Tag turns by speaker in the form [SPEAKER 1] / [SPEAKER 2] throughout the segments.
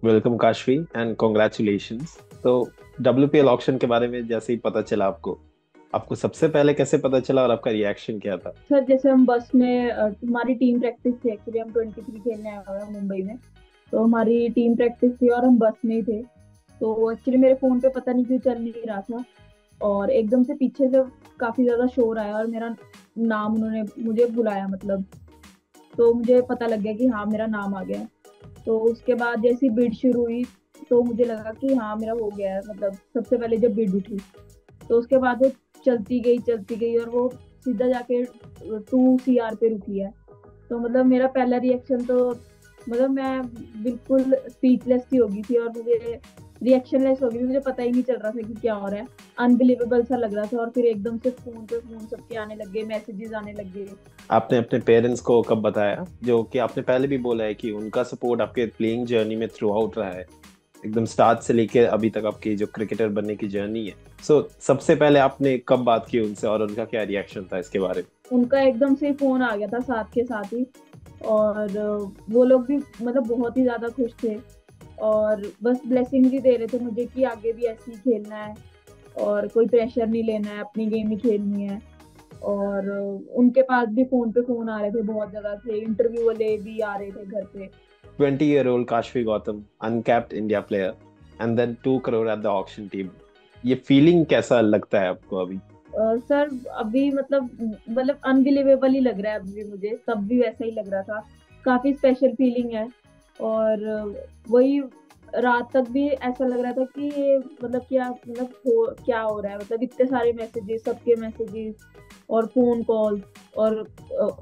[SPEAKER 1] Welcome Kashvi and congratulations. तो WPL auction के बारे में जैसे ही पता चला आपको आपको सबसे पहले कैसे पता चला और आपका रिएक्शन क्या था?
[SPEAKER 2] सर जैसे हम बस में हमारी टीम प्रैक्टिस थी। एक्चुअली हम 23 खेलने आए हुए हैं मुंबई में। तो हमारी टीम प्रैक्टिस थी और हम बस में ही थे। तो एक्चुअली मेरे फोन पे पता नहीं क्यों चल नहीं रहा था। और एकदम से पीछे से काफी ज्यादा शोर आया और मेरा नाम उन्होंने मुझे बुलाया मतलब। तो मुझे पता लग गया कि हाँ मेरा नाम आ गया है। तो उसके बाद जैसी बिड शुरू हुई तो मुझे लगा कि हाँ मेरा हो गया है मतलब सबसे पहले जब बिड उठी। तो उसके बाद वो चलती गई और वो सीधा जाके 2 CR पे रुकी है। तो मतलब मेरा पहला रिएक्शन तो मतलब मैं बिल्कुल स्पीचलेस सी हो गई थी और मुझे रिएक्शनलेस हो गई थी। मुझे पता ही नहीं चल रहा था कि क्या हो रहा है। अनबिलीवेबल सा लग रहा था और फिर एकदम से फोन पे फोन सबके आने लग गए, मैसेजेस आने लग गए।
[SPEAKER 1] आपने अपने पेरेंट्स को कब बताया, जो कि आपने पहले भी बोला है कि उनका सपोर्ट आपके प्लेइंग जर्नी में थ्रू आउट रहा है, एकदम स्टार्ट से लेके अभी तक आपकी जो क्रिकेटर बनने की जर्नी है। सबसे पहले आपने कब बात की उनसे और उनका क्या रिएक्शन था इसके बारे में?
[SPEAKER 2] उनका एकदम से फोन आ गया था साथ के साथ ही। और वो लोग भी मतलब बहुत ही ज्यादा खुश थे। और बस ब्लेसिंग भी दे रहे थे मुझे कि आगे भी ऐसे ही खेलना है और कोई प्रेशर नहीं लेना है, अपनी गेम ही खेलनी है। और उनके पास भी फोन पे फोन आ रहे थे, बहुत जगह से इंटरव्यू वाले भी आ रहे थे घर पे।
[SPEAKER 1] 20 year old Kashvi Gautam, uncapped India player, and then 2 crore at the auction team. ये फीलिंग कैसा लगता है आपको अभी?
[SPEAKER 2] सर अभी मतलब अनबिलीवेबल ही लग रहा है। अभी भी मुझे तब भी वैसा ही लग रहा था। काफी स्पेशल फीलिंग है। और वही रात तक भी ऐसा लग रहा था कि ये मतलब क्या हो रहा है, मतलब इतने सारे मैसेजेस, सबके मैसेजेस और फोन कॉल। और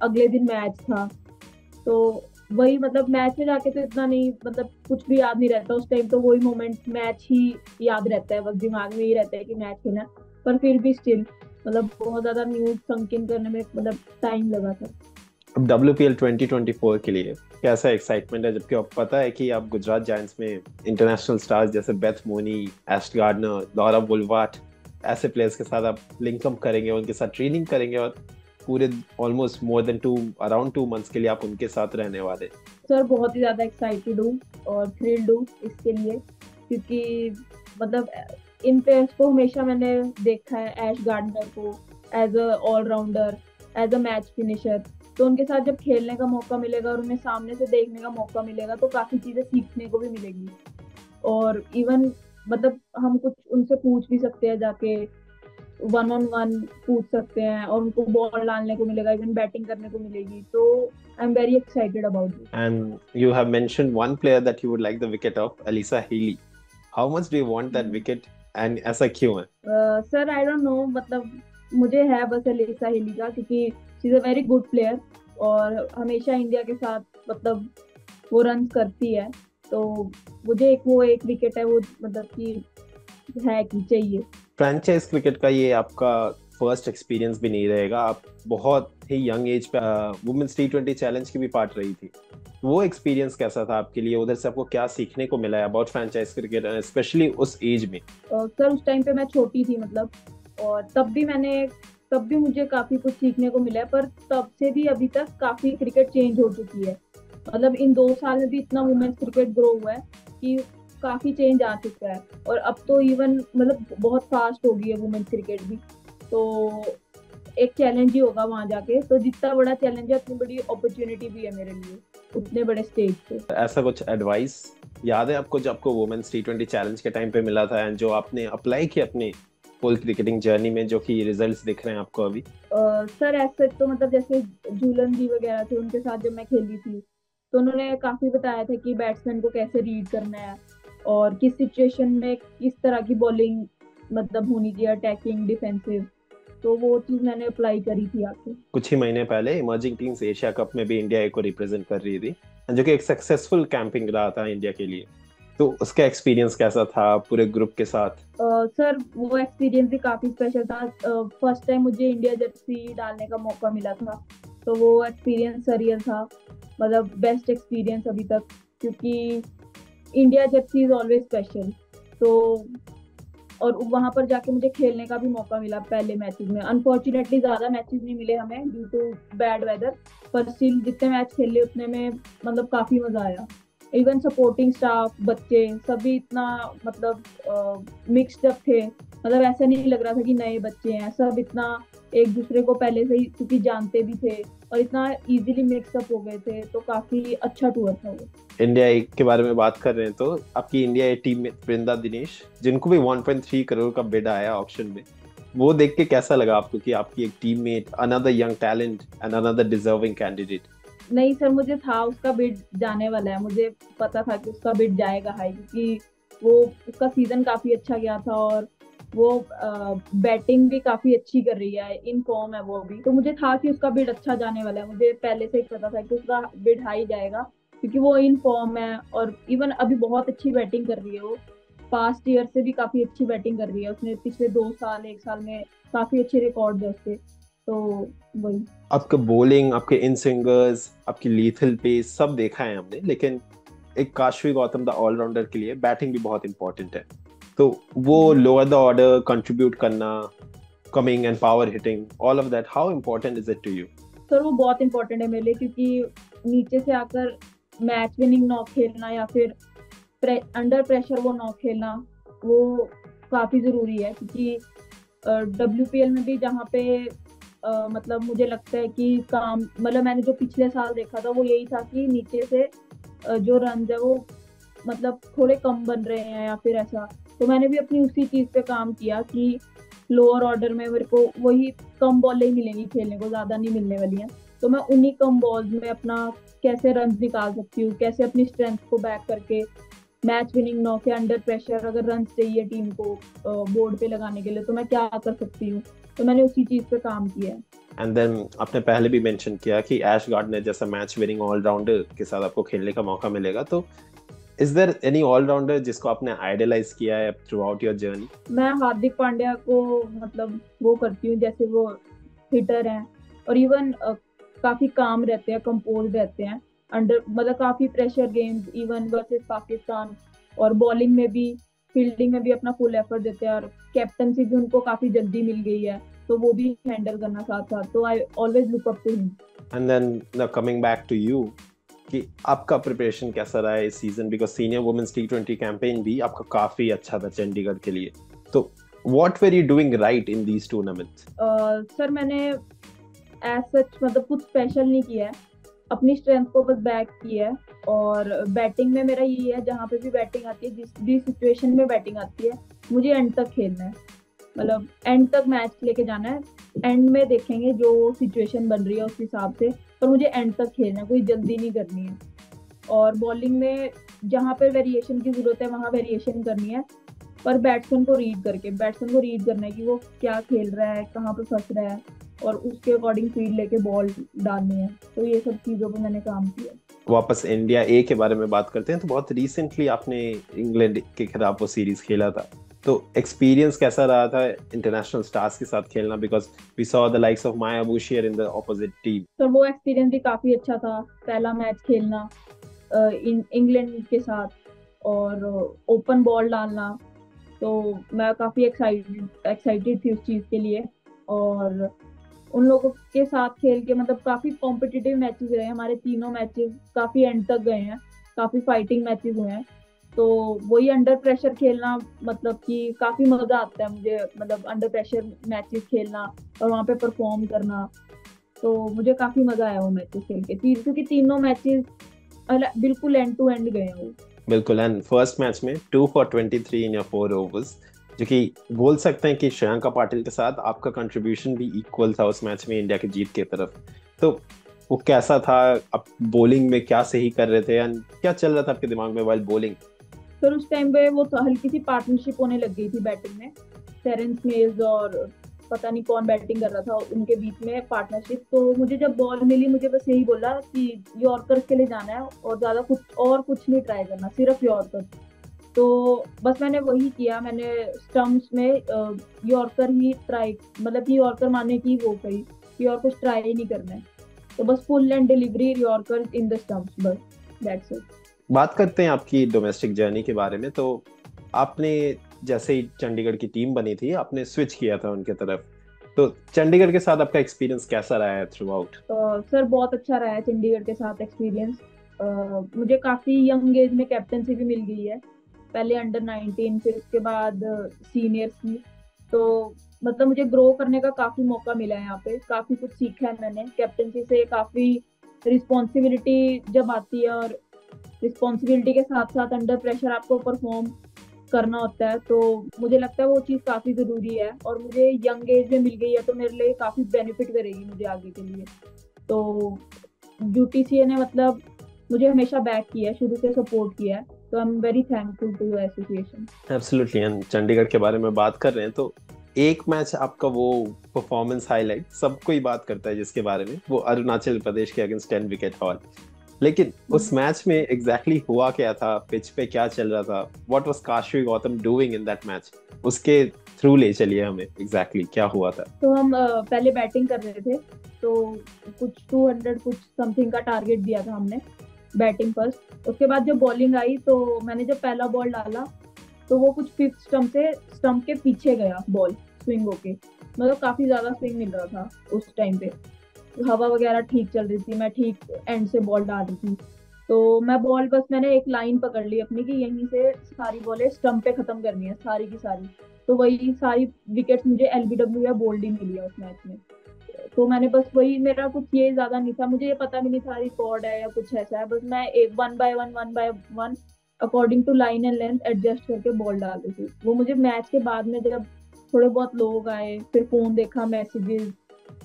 [SPEAKER 2] अगले दिन मैच था। तो वही मतलब मैच में जाके तो इतना नहीं, मतलब कुछ भी याद नहीं रहता उस टाइम। तो वही मोमेंट मैच ही याद रहता है, बस दिमाग में ही रहता है कि मैच खेलना है। पर फिर भी स्टिल मतलब बहुत ज्यादा न्यूज संक इन करने में मतलब टाइम लगा था।
[SPEAKER 1] अब WPL 2024 के लिए कैसा एक्साइटमेंट है, जबकि आपको पता है कि आप गुजरात जायंट्स में इंटरनेशनल स्टार्स जैसे बेथ मोनी, एश गार्डनर, लॉरा वुलवार्ट ऐसे प्लेयर्स के साथ आप लिंकअप करेंगे, उनके साथ ट्रेनिंग करेंगे और पूरे almost more than two around 2 months के लिए आप उनके साथ रहने वाले।
[SPEAKER 2] सर बहुत ही ज्यादा एक्साइटेड हूँ और थ्रिल्ड हूँ इसके लिए। क्योंकि मतलब इन प्लेयर्स को हमेशा मैंने देखा है, ऐश गार्डनर को as a allrounder, as a match finisher. तो उनके साथ जब खेलने का मौका मिलेगा और उन्हें सामने से देखने का मौका मिलेगा तो काफी चीजें सीखने को भी मिलेगी। और इवन मतलब हम कुछ उनसे पूछ भी सकते हैं जाके, वन ऑन वन पूछ सकते हैं और उनको बॉल डालने को मिलेगा, इवन बैटिंग करने को मिलेगी। तो I am very excited about this.
[SPEAKER 1] And you have mentioned one player that you would like the wicket of, Alisa Healy. How much do you want that wicket and ऐसा क्यों है?
[SPEAKER 2] Sir I don't know, मतलब मुझे है बस Alyssa Healy का, क्योंकि she is a very good player और हमेशा इंडिया के साथ मतलब वो रन करती है। तो मुझे एक विकेट है वो मतलब कि है कि चाहिए।
[SPEAKER 1] फ्रेंचाइज क्रिकेट का ये आपका फर्स्ट एक्सपीरियंस भी नहीं रहेगा। आप बहुत ही यंग एज पे वुमेन्स T20 चैलेंज की भी पार्ट रही थी। वो एक्सपीरियंस कैसा था आपके लिए? उधर से आपको क्या सीखने को मिला है अबाउट फ्रेंचाइज क्रिकेट, स्पेशली उस एज में?
[SPEAKER 2] सर उस टाइम पे मैं छोटी थी मतलब। और तब भी मुझे काफी कुछ सीखने को मिला है। पर तब से भी अभी तक काफी क्रिकेट चेंज हो चुकी है। मतलब इन 2 साल में भी इतना वुमेन्स क्रिकेट ग्रो हुआ है कि काफी चेंज आ चुका है। और अब तो इवन मतलब बहुत फास्ट हो गई है वुमेन्स क्रिकेट भी। तो एक चैलेंज ही होगा वहां जाके। तो जितना बड़ा चैलेंज है उतनी बड़ी अपॉर्चुनिटी भी है मेरे लिए उतने बड़े स्टेज पे।
[SPEAKER 1] ऐसा कुछ एडवाइस याद है आपको जो आपको वुमेन्स T20 चैलेंज के टाइम पे मिला था एंड जो आपने अप्लाई किया अपनी फुल क्रिकेटिंग जर्नी में, जो कि रिजल्ट्स दिख रहे हैं आपको अभी?
[SPEAKER 2] सर ऐसे तो मतलब जैसे झूलन जी वगैरह थे, उनके साथ जब मैं खेली थी तो उन्होंने काफी बताया था कि बैट्समैन को कैसे रीड करना है और किस सिचुएशन में किस तरह की बॉलिंग मतलब होनी चाहिए, अटैकिंग, डिफेंसिव। तो वो चीज मैंने अप्लाई करी थी आके।
[SPEAKER 1] कुछ ही महीने पहले इमर्जिंग टीम्स एशिया कप में भी इंडिया को रिप्रेजेंट कर रही थी, जो कि एक सक्सेसफुल कैंपिंग रहा था इंडिया के लिए। तो उसका एक्सपीरियंस कैसा था पूरे ग्रुप के साथ?
[SPEAKER 2] सर वो एक्सपीरियंस भी काफी स्पेशल था। फर्स्ट टाइम मुझे इंडिया जर्सी डालने का मौका मिला था। तो वो एक्सपीरियंस सरियल था, मतलब बेस्ट एक्सपीरियंस अभी तक। क्योंकि India Jersey is always special. तो और वहां पर जाके मुझे खेलने का भी मौका मिला पहले मैचेस में। अनफॉर्चुनेटली ज्यादा मैचेस नहीं मिले हमें ड्यू टू बैड वेदर। पर स्टिल जितने मैच खेले उतने में मतलब काफी मजा आया। इवन सपोर्टिंग स्टाफ, बच्चे सभी इतना मतलब मिक्स्ड अप थे। मतलब ऐसा नहीं लग रहा था कि नए बच्चे हैं, सब इतना एक दूसरे को पहले से ही क्योंकि जानते भी थे और इतना इजीली मिक्सअप हो गए थे, तो काफी अच्छा टूर था वो।
[SPEAKER 1] इंडिया ए के बारे में बात कर रहे हैं तो आपकी इंडिया ए टीम में वृंदा दिनेश, जिनको भी 1.3 करोड़ का बिड आया ऑक्शन में, वो देख के कैसा लगा आपको कि आपकी एक teammate, another young talent and another deserving candidate?
[SPEAKER 2] नहीं सर, मुझे था उसका बिड जाने वाला है, मुझे पता था कि उसका बिड जाएगा हाई, क्योंकि वो उसका सीजन काफी अच्छा गया था और वो बैटिंग भी काफी अच्छी कर रही है, इन फॉर्म है वो भी। तो मुझे था कि उसका बिड अच्छा जाने वाला है, मुझे पहले से ही पता था कि उसका बिड हाई जाएगा, क्योंकि वो इन फॉर्म है और इवन अभी बहुत अच्छी बैटिंग कर रही है वो। पास्ट ईयर से भी काफी अच्छी बैटिंग कर रही है उसने, पिछले 2 साल 1 साल में काफी अच्छे रिकॉर्ड है उसके। तो वही।
[SPEAKER 1] आपका बॉलिंग, आपके इन स्विंगर्स, आपकी लीथल पेस सब देखा है हमने, लेकिन एक काशवी गौतम द ऑलराउंडर के लिए बैटिंग भी बहुत इंपॉर्टेंट है। तो वो लोअर द ऑर्डर कंट्रीब्यूट करना, coming and power hitting, all of that, how important is it to you?
[SPEAKER 2] Sir वो बहुत इंपॉर्टेंट है मेरे लिए, क्योंकि नीचे से आकर मैच विनिंग नॉक खेलना या फिर अंडर प्रेशर वो नॉक खेलना, वो काफी जरूरी है। क्योंकि WPL में भी जहाँ पे मतलब मुझे लगता है कि काम, मतलब मैंने जो पिछले साल देखा था वो यही था कि नीचे से जो रन है वो मतलब थोड़े कम बन रहे हैं या फिर ऐसा। तो मैंने भी अपनी उसी चीज पे काम किया कि लोअर ऑर्डर में मेरे को वही कम बॉलें ही मिलेंगी खेलने को, ज्यादा नहीं मिलने वाली हैं। तो मैं उन्हीं कम बॉल्स में अपना कैसे रन निकाल सकती हूँ, कैसे अपनी स्ट्रेंथ को बैक करके मैच विनिंग नॉक या अंडर प्रेशर अगर रन चाहिए टीम को बोर्ड पे लगाने के लिए, तो मैं क्या कर सकती हूँ। तो मैंने उसी चीज पे काम किया है।
[SPEAKER 1] एंड देन आपने पहले भी मेंशन किया कि ऐश गार्डनर जैसा मैच विनिंग ऑलराउंडर के साथ आपको खेलने का मौका मिलेगा, तो इज देयर एनी ऑलराउंडर जिसको आपने आइडलाइज किया है थ्रू आउट योर जर्नी?
[SPEAKER 2] मैं हार्दिक पांड्या को मतलब वो करती हूँ, जैसे वो हिटर हैं और इवन काफी काम रहते हैं, कंपोज रहते हैं अंडर, मतलब काफी pressure games even versus Pakistan, और बॉलिंग में भी फील्डिंग में भी अपना फुल एफर्ट देते हैं, और कैप्टनसी भी उनको काफी जल्दी मिल गई है, तो वो भी हैंडल करना साथ साथ। तो I always look up to him.
[SPEAKER 1] And then now coming back to you, कि आपका प्रिपरेशन कैसा रहा है इस season? Because senior women's T20 campaign भी आपका काफी अच्छा था चंडीगढ़ के लिए, तो what were you doing right in these tournaments?
[SPEAKER 2] Sir मैंने एज सच मतलब कुछ स्पेशल नहीं किया है, अपनी स्ट्रेंथ को बस बैक किया है। और बैटिंग में मेरा यही है, जहाँ पे भी बैटिंग आती है, जिस भी सिचुएशन में बैटिंग आती है, मुझे एंड तक खेलना है, मतलब एंड तक मैच लेके जाना है। एंड में देखेंगे जो सिचुएशन बन रही है उस हिसाब से, पर मुझे एंड तक खेलना है, कोई जल्दी नहीं करनी है। और बॉलिंग में जहाँ पे वेरिएशन की जरूरत है वहां वेरिएशन करनी है, पर बैट्समैन को रीड करना है कि वो क्या खेल रहा है, कहाँ पे फंस रहा है, और उसके अकॉर्डिंग फील्ड लेके बॉल डालनी है। तो ये सब चीजों पे मैंने काम किया।
[SPEAKER 1] वापस इंडिया ए के बारे में बात करते हैं, तो बहुत रिसेंटली आपने इंग्लैंड के खिलाफ वो सीरीज खेला था, तो एक्सपीरियंस कैसा रहा था इंटरनेशनल स्टार्स के साथ खेलना? Because we saw the likes of Maia Bouchier in the opposite team.
[SPEAKER 2] तो वो एक्सपीरियंस भी काफी अच्छा था, पहला मैच खेलना इंग्लैंड के साथ और ओपन बॉल डालना। तो मैं काफी एक्साइटेड थी उस चीज के लिए। और उन लोगों के साथ खेल के मतलब काफी कॉम्पिटिटिव मैचेस रहे हमारे, तीनों मैचेस काफी एंड तक गए हैं, काफी फाइटिंग मैचेस हुए हैं। तो वही अंडर प्रेशर खेलना, मतलब कि काफी मजा आता है मुझे, मतलब अंडर प्रेशर मैचेस खेलना और वहां पे परफॉर्म करना। तो मुझे काफी मजा आया वो मैचेस खेल के, क्योंकि तीनों मैचेस बिल्कुल एंड टू एंड गए हैं वो।
[SPEAKER 1] बिल्कुल, एंड फर्स्ट मैच में 2 for 23 इन योर 4 overs, जो कि बोल सकते हैं कि श्रेयांका पाटिल के साथ आपका कंट्रीब्यूशन भी इक्वल था उस मैच में इंडिया की जीत की तरफ। तो वो कैसा था? आप बॉलिंग में क्या सही कर रहे थे एंड क्या चल रहा था आपके दिमाग में वाइल बॉलिंग?
[SPEAKER 2] फिर उस टाइम पे वो तो हल्की सी पार्टनरशिप होने लग गई थी बैटिंग में, टेरेंस मेल्स और पता नहीं कौन बैटिंग कर रहा था, उनके बीच में पार्टनरशिप। तो मुझे जब बॉल मिली, मुझे बस यही बोला कि यॉर्कर के लिए जाना है और ज्यादा कुछ नहीं ट्राई करना, सिर्फ यॉर्कर। तो बस मैंने वही किया, मैंने स्टम्प्स में यॉर्कर ही ट्राई, मतलब कि यॉर्कर मारने की वो कही कि और कुछ ट्राई ही नहीं करना है। तो बस full and delivery yorker in the stumps, बस दैट्स इट।
[SPEAKER 1] बात करते हैं आपकी डोमेस्टिक जर्नी के बारे में। तो आपने जैसे ही चंडीगढ़ की टीम बनी थी, आपने स्विच किया था उनके तरफ, तो चंडीगढ़ के साथ आपका एक्सपीरियंस कैसा रहा है थ्रू आउट?
[SPEAKER 2] सर बहुत अच्छा रहा है चंडीगढ़ के साथ एक्सपीरियंस। मुझे काफी यंग एज में कैप्टनसी भी मिल गई है। पहले अंडर 19, फिर उसके बाद सीनियर्स की। तो मतलब मुझे ग्रो करने का काफी मौका मिला है यहाँ पे, काफी कुछ सीखा है मैंने कैप्टनसी से। काफी रिस्पॉन्सिबिलिटी जब आती है, और रिस्पॉन्सिबिलिटी के साथ साथ अंडर प्रेशर आपको परफॉर्म करना होता है, तो मुझे लगता है वो चीज़ काफी जरूरी है। और मुझे यंग एज में मिल गई है तो मेरे लिए काफी बेनिफिट करेगी मुझे आगे के लिए। तो यूटीसीए ने मतलब मुझे हमेशा बैक किया है, शुरू से सपोर्ट किया है। तो I am very thankful to association.
[SPEAKER 1] Absolutely. And Chandigarh के बारे में बात कर रहे हैं तो एक मैच आपका वो परफॉर्मेंस हाईलाइट सबको ही बात करता है जिसके बारे में, वो अरुणाचल प्रदेश के अगेंस्ट 10 विकेट हॉल। लेकिन उस मैच में एग्जैक्टली हुआ क्या था, पिच पे क्या चल रहा था, what was Kashvi Gautam doing in that match, उसके थ्रू ले चलिए हमें एग्जैक्टली क्या हुआ था।
[SPEAKER 2] तो हम पहले बैटिंग कर रहे थे, तो कुछ 200 कुछ समथिंग का टारगेट दिया था हमने बैटिंग फर्स्ट। उसके बाद जब बॉलिंग आई तो मैंने जब पहला बॉल डाला तो वो कुछ फिफ्थ स्टंप के पीछे गया बॉल, स्विंग होके। मतलब काफी ज्यादा स्विंग मिल रहा था उस टाइम पे, हवा वगैरह ठीक चल रही थी, मैं ठीक एंड से बॉल डाल रही थी। तो मैं बॉल बस मैंने एक लाइन पकड़ ली अपनी कि यहीं से सारी बॉलें स्टंप पे खत्म करनी है सारी की सारी। तो वही सारी विकेट्स मुझे एलबीडब्ल्यू या बोल्ड ही मिली है उस मैच में। तो मैंने बस वही, मेरा कुछ ये ज्यादा नहीं था, मुझे ये पता भी नहीं था रिकॉर्ड है या कुछ ऐसा है, बस मैं एक one by one according to line and length adjust करके बॉल डाल रही थी। वो मुझे मैच के बाद में जब थोड़े बहुत लोग आए, फिर फोन देखा, मैसेजेस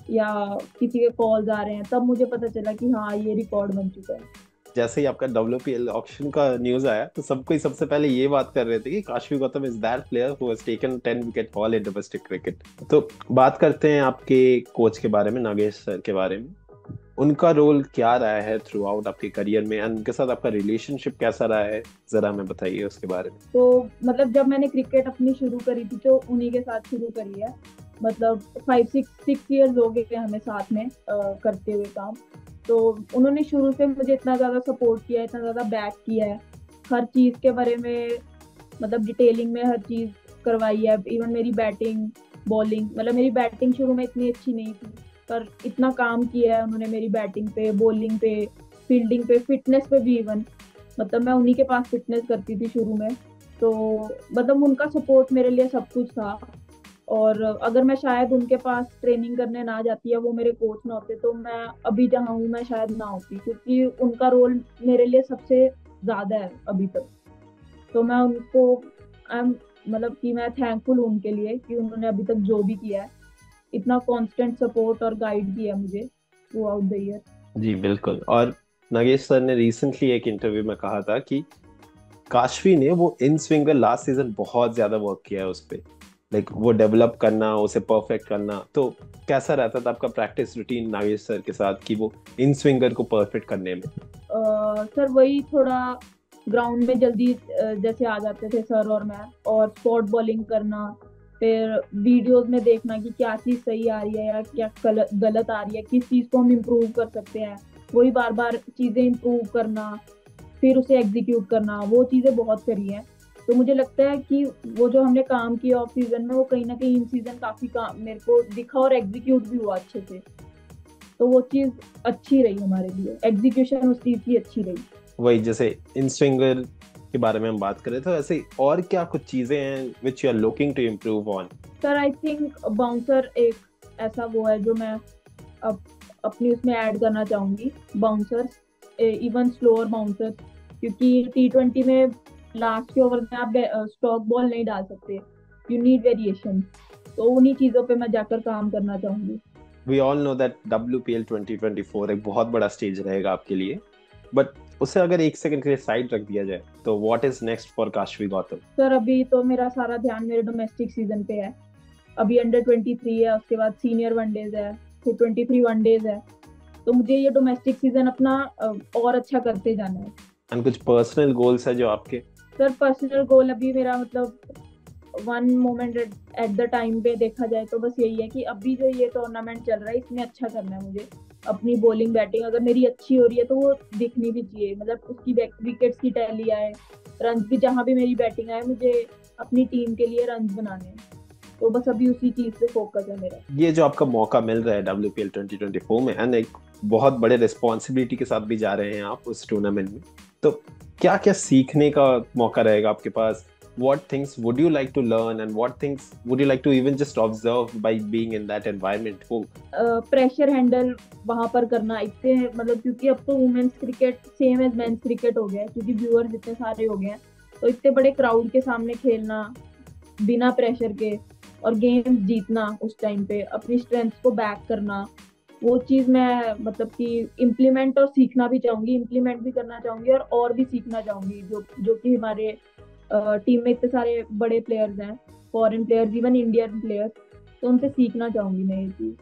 [SPEAKER 2] या किसी के कॉल्स आ रहे हैं, तब मुझे पता चला कि हाँ ये रिकॉर्ड बन चुका है।
[SPEAKER 1] जैसे ही आपका WPL ऑक्शन का न्यूज आया तो सबको ही सबसे पहले ये बात कर रहे थे कि Kashvi Gautam is that player who has taken 10 wicket haul in domestic cricket. तो बात करते हैं आपके कोच के बारे में, नागेश सर के बारे में। उनका रोल क्या रहा है थ्रू आउट आपके करियर में, एंड उनके साथ आपका रिलेशनशिप कैसा रहा है, जरा हमें बताइए उसके बारे में।
[SPEAKER 2] तो मतलब जब मैंने क्रिकेट अपनी शुरू करी थी तो उन्हीं के साथ शुरू करी है। मतलब 5 6 6 ईयर्स हो गए हमें साथ में करते हुए काम। तो उन्होंने शुरू से मुझे इतना ज्यादा सपोर्ट किया है, इतना ज्यादा बैक किया है हर चीज के बारे में। मतलब डिटेलिंग में हर चीज करवाई है, इवन मेरी बैटिंग बॉलिंग। मतलब मेरी बैटिंग शुरू में इतनी अच्छी नहीं थी, पर इतना काम किया है उन्होंने मेरी बैटिंग पे, बॉलिंग पे, फील्डिंग पे, फिटनेस पे भी इवन। मतलब मैं उन्हीं के पास फिटनेस करती थी शुरू में। तो मतलब उनका सपोर्ट मेरे लिए सब कुछ था। और अगर मैं शायद उनके पास ट्रेनिंग करने ना जाती, या वो मेरे कोच ना होते, तो मैं अभी जहाँ हूँ मैं शायद ना होती, क्योंकि उनका रोल मेरे लिए सबसे ज्यादा है अभी तक। तो मैं उनको मतलब कि मैं थैंकफुल हूँ उनके लिए कि उन्होंने अभी तक जो भी किया है, इतना कांस्टेंट सपोर्ट और गाइड किया मुझे थ्रू आउट द ईयर।
[SPEAKER 1] जी बिल्कुल। और नागेश सर ने रिसेंटली एक इंटरव्यू में कहा था कि काशवी ने वो इन स्विंगर लास्ट सीजन बहुत ज्यादा वर्क किया है उस पे, लाइक वो डेवलप करना, उसे परफेक्ट करना। तो कैसा रहता था आपका प्रैक्टिस रूटीन नागेश सर के साथ कि वो इन स्विंगर को परफेक्ट करने में?
[SPEAKER 2] सर वही थोड़ा ग्राउंड में जल्दी जैसे आ जाते थे सर और मैं, और स्पॉट बॉलिंग करना, फिर वीडियोस में देखना कि क्या चीज सही आ रही है या क्या गलत आ रही है, किस चीज को हम इम्प्रूव कर सकते हैं, वही बार बार चीजें इम्प्रूव करना, फिर उसे एग्जीक्यूट करना, वो चीजें बहुत करी हैं। तो मुझे लगता है कि वो जो हमने काम किया ऑफ सीजन में, वो कहीं ना कहीं इन सीजन काफी काम मेरे को दिखा और एग्जीक्यूट भी हुआ अच्छे से। तो वो चीज अच्छी रही हमारे लिए, एग्जीक्यूशन उस चीज की अच्छी रही।
[SPEAKER 1] वही जैसे इन स्विंगर के बारे में हम बात करें तो ऐसे और क्या कुछ चीजें हैं which you are looking to improve on?
[SPEAKER 2] Sir I think bouncer एक ऐसा वो है जो मैं अब अपनी उसमें ऐड करना चाहूंगी, बाउंसर्स, इवन स्लोअर बाउंसर। क्योंकि T20 में लास्ट के ओवर में आप स्टॉक बॉल नहीं डाल सकते, यू नीड वेरिएशन। तो उन्हीं चीजों पे मैं जाकर काम करना चाहूंगी।
[SPEAKER 1] We all know that WPL 2024 एक बहुत बड़ा स्टेज रहेगा आपके लिए, बट उसे अगर एक सेकंड के लिए साइड रख दिया जाए तो what is next for Kashvi Gautam?
[SPEAKER 2] Sir अभी तो मेरा सारा ध्यान मेरे डोमेस्टिक सीजन पे है। अभी अंडर 23 है, उसके बाद सीनियर वनडेज है, फिर 23 वनडेज है। तो मुझे ये डोमेस्टिक सीजन अपना और अच्छा करते जाना है।
[SPEAKER 1] एंड कुछ पर्सनल गोल्स है जो आपके?
[SPEAKER 2] सर पर्सनल गोल अभी मेरा मतलब one moment at the time पे देखा जाए तो बस यही है कि अभी जो ये टूर्नामेंट चल रहा है इसमें अच्छा करना है मुझे। अपनी बॉलिंग बैटिंग अगर मेरी अच्छी हो रही है तो वो दिखनी भी चाहिए, मतलब उसकी विकेट्स की टैली आए, रन भी जहां भी मेरी बैटिंग आए, मुझे अपनी टीम के लिए रन बनाने हैं। तो बस अभी उसी चीज पे फोकस है मेरा।
[SPEAKER 1] ये जो आपका मौका मिल रहा है WPL 2024 में, एंड एक बहुत बड़े रिस्पॉन्सिबिलिटी के साथ भी जा रहे हैं आप उस टूर्नामेंट में, तो क्या क्या सीखने का मौका रहेगा आपके पास? What things would you like to learn and what things would you like to even just observe by being in that environment? वो
[SPEAKER 2] प्रेशर हैंडल वहां पर करना इतने, मतलब क्योंकि अब तो women's cricket same as men's cricket हो गया है, क्योंकि व्यूअर्स इतने सारे हो गए हैं, तो इतने बड़े क्राउड के सामने खेलना बिना प्रेशर के और गेम्स जीतना, उस टाइम पे अपनी स्ट्रेंथ को बैक करना, वो चीज मैं मतलब कि इम्प्लीमेंट और सीखना भी चाहूंगी, इम्प्लीमेंट भी करना चाहूंगी और भी सीखना चाहूंगी, जो जो कि हमारे टीम में इतने सारे बड़े प्लेयर्स हैं, foreign players, even Indian players, तो उनसे सीखना चाहूंगी मैं ये चीज।